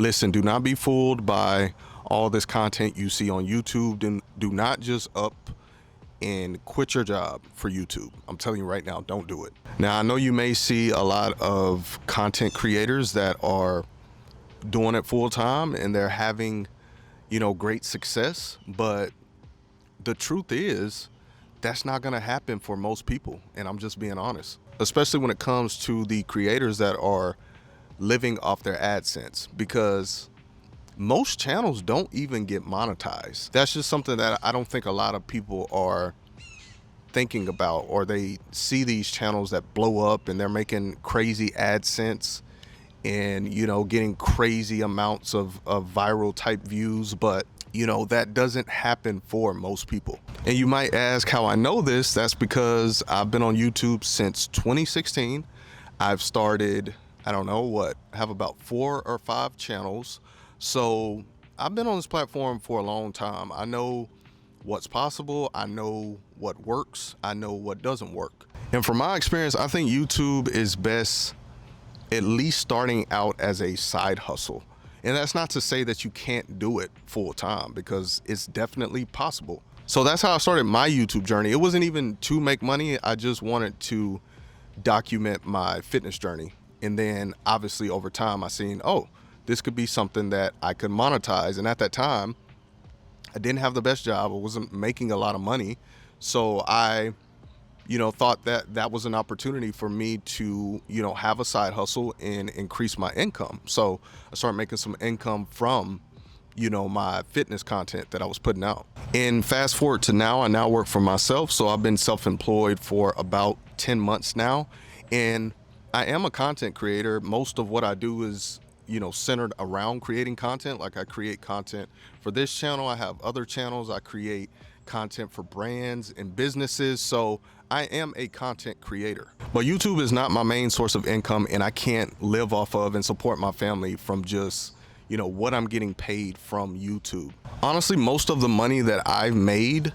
Listen, do not be fooled by all this content you see on YouTube. Do not just up and quit your job for YouTube. I'm telling you right now, don't do it. Now, I know you may see a lot of content creators that are doing it full time and they're having, great success, but the truth is that's not going to happen for most people. And I'm just being honest, especially when it comes to the creators that are living off their AdSense, because most channels don't even get monetized. That's just something that I don't think a lot of people are thinking about, or they see these channels that blow up and they're making crazy AdSense and, getting crazy amounts of viral type views. But, that doesn't happen for most people. And you might ask how I know this. That's because I've been on YouTube since 2016. I've started, I don't know have about 4 or 5 channels. So I've been on this platform for a long time. I know what's possible. I know what works. I know what doesn't work. And from my experience, I think YouTube is best at least starting out as a side hustle. And that's not to say that you can't do it full time, because it's definitely possible. So that's how I started my YouTube journey. It wasn't even to make money. I just wanted to document my fitness journey. And then obviously over time I seen, this could be something that I could monetize. And at that time, I didn't have the best job. I wasn't making a lot of money. So I, thought that that was an opportunity for me to, have a side hustle and increase my income. So I started making some income from, my fitness content that I was putting out. And fast forward to now, I now work for myself. So I've been self-employed for about 10 months now. And I am a content creator. Most of what I do is, centered around creating content. Like I create content for this channel. I have other channels. I create content for brands and businesses. So I am a content creator. But YouTube is not my main source of income, and I can't live off of and support my family from just, what I'm getting paid from YouTube. Honestly, most of the money that I've made,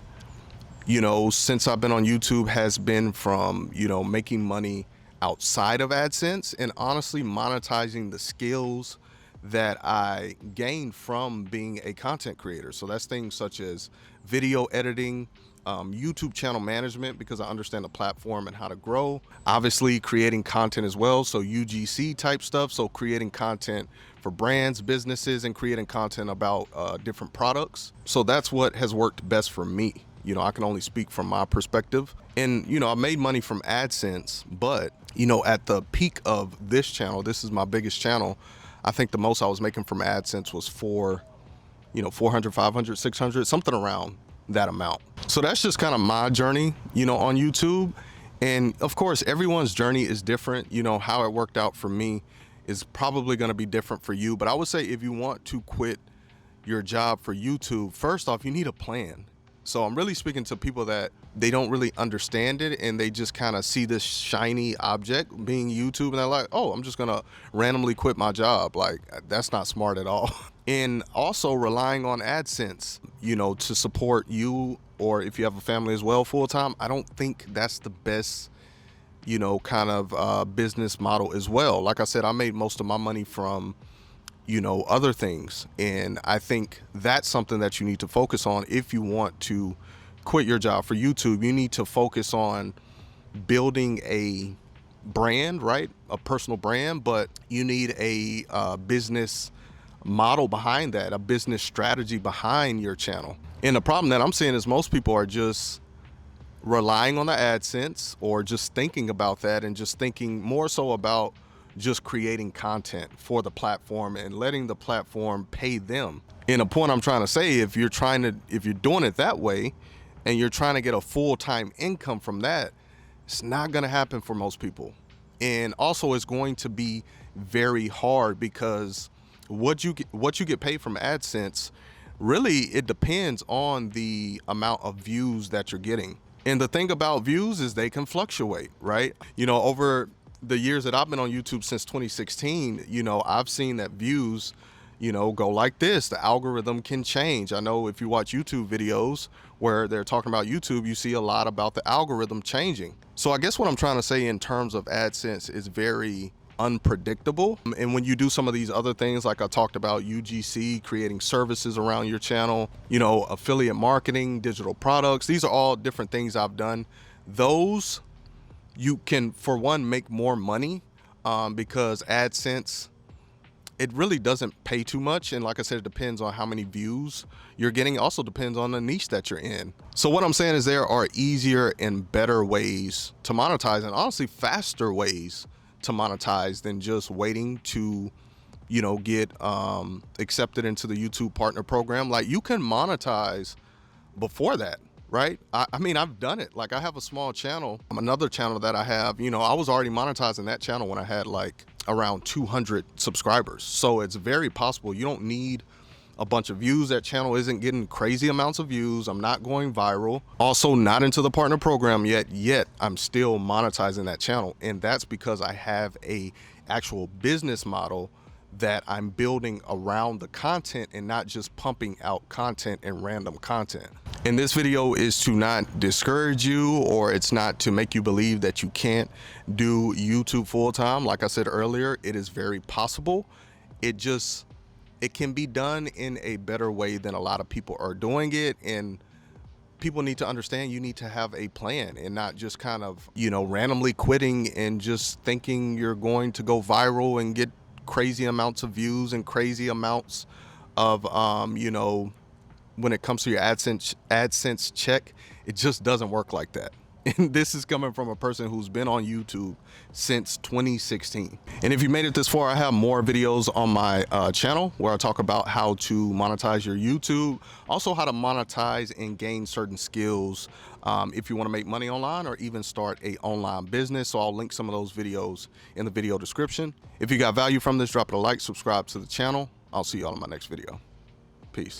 since I've been on YouTube has been from, making money outside of AdSense, and honestly monetizing the skills that I gained from being a content creator. So that's things such as video editing, YouTube channel management, because I understand the platform and how to grow. Obviously creating content as well, so UGC type stuff, so creating content for brands, businesses, and creating content about different products. So that's what has worked best for me. I can only speak from my perspective. And, I made money from AdSense, but, at the peak of this channel, this is my biggest channel, I think the most I was making from AdSense was 400, 500, 600, something around that amount. So that's just kind of my journey, on YouTube. And of course, everyone's journey is different. How it worked out for me is probably going to be different for you. But I would say if you want to quit your job for YouTube, first off, you need a plan. So I'm really speaking to people that they don't really understand it, and they just kind of see this shiny object being YouTube, and they're like, I'm just gonna randomly quit my job. Like, that's not smart at all. And also relying on AdSense, to support you, or if you have a family as well full time, I don't think that's the best, kind of business model as well. Like I said, I made most of my money from other things. And I think that's something that you need to focus on. If you want to quit your job for YouTube, you need to focus on building a brand, right? A personal brand, but you need a business model behind that, a business strategy behind your channel. And the problem that I'm seeing is most people are just relying on the AdSense, or just thinking about that and just thinking more so about just creating content for the platform and letting the platform pay them. And the point I'm trying to say, if you're doing it that way and you're trying to get a full-time income from that, it's not going to happen for most people. And also it's going to be very hard, because what you get paid from AdSense, really it depends on the amount of views that you're getting. And the thing about views is they can fluctuate, right? Over the years that I've been on YouTube since 2016, I've seen that views, go like this. The algorithm can change. I know if you watch YouTube videos where they're talking about YouTube, you see a lot about the algorithm changing. So I guess what I'm trying to say in terms of AdSense is very unpredictable. And when you do some of these other things, like I talked about, UGC, creating services around your channel, you know, affiliate marketing, digital products, these are all different things I've done. Those you can, for one, make more money because AdSense, it really doesn't pay too much. And like I said, it depends on how many views you're getting. It also depends on the niche that you're in. So what I'm saying is there are easier and better ways to monetize, and honestly faster ways to monetize than just waiting to, you know, get accepted into the YouTube partner program. Like, you can monetize before that, right? I mean, I've done it. Like, I have a small channel, another channel that I have, you know, I was already monetizing that channel when I had like around 200 subscribers. So it's very possible. You don't need a bunch of views. That channel isn't getting crazy amounts of views. I'm not going viral. Also not into the partner program yet I'm still monetizing that channel. And that's because I have a actual business model that I'm building around the content and not just pumping out content and random content. And this video is to not discourage you, or it's not to make you believe that you can't do YouTube full time. Like I said earlier, it is very possible. It can be done in a better way than a lot of people are doing it. And people need to understand you need to have a plan and not just kind of, you know, randomly quitting and just thinking you're going to go viral and get crazy amounts of views and crazy amounts of, you know, when it comes to your AdSense check. It just doesn't work like that. And this is coming from a person who's been on YouTube since 2016. And if you made it this far, I have more videos on my channel where I talk about how to monetize your YouTube, also how to monetize and gain certain skills if you want to make money online or even start a online business. So I'll link some of those videos in the video description. If you got value from this, drop it a like, subscribe to the channel. I'll see you all in my next video. Peace.